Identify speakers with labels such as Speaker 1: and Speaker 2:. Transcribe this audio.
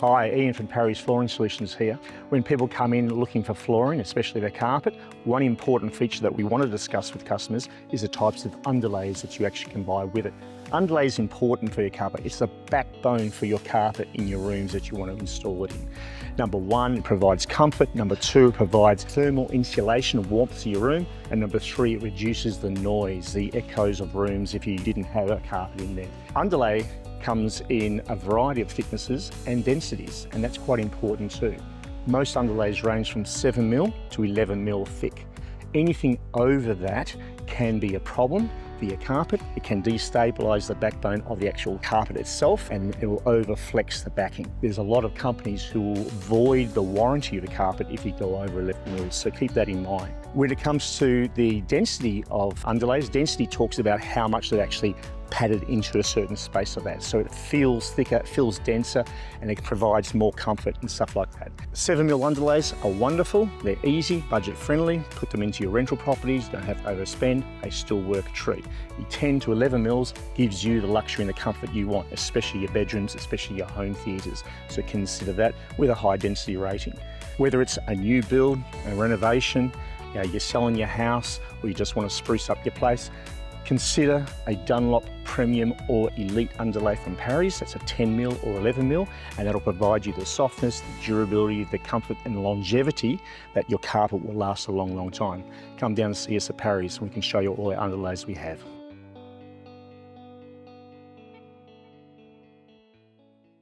Speaker 1: Hi, Ian from Parrys Flooring Solutions here. When people come in looking for flooring, especially their carpet, one important feature that we want to discuss with customers is the types of underlays that you actually can buy with it. Underlay is important for your carpet. It's the backbone for your carpet in your rooms that you want to install it in. Number one, it provides comfort. Number two, it provides thermal insulation and warmth to your room. And number three, it reduces the noise, the echoes of rooms if you didn't have a carpet in there. Underlay comes in a variety of thicknesses and densities, and that's quite important too. Most underlays range from 7mm to 11mm thick. Anything over that can be a problem for your carpet. It can destabilize the backbone of the actual carpet itself, and it will overflex the backing. There's a lot of companies who will void the warranty of the carpet if you go over 11mm, so keep that in mind. When it comes to the density of underlays, density talks about how much it actually padded into a certain space of that. So it feels thicker, it feels denser, and it provides more comfort and stuff like that. 7mm underlays are wonderful. They're easy, budget friendly. Put them into your rental properties, you don't have to overspend. They still work a treat. Your 10 to 11mm gives you the luxury and the comfort you want, especially your bedrooms, especially your home theatres. So consider that with a high density rating. Whether it's a new build, a renovation, you're selling your house, or you just want to spruce up your place, consider a Dunlop Premium or Elite underlay from Parrys. That's a 10mm or 11mm, and that'll provide you the softness, the durability, the comfort and longevity that your carpet will last a long, long time. Come down and see us at Parrys and we can show you all our underlays we have.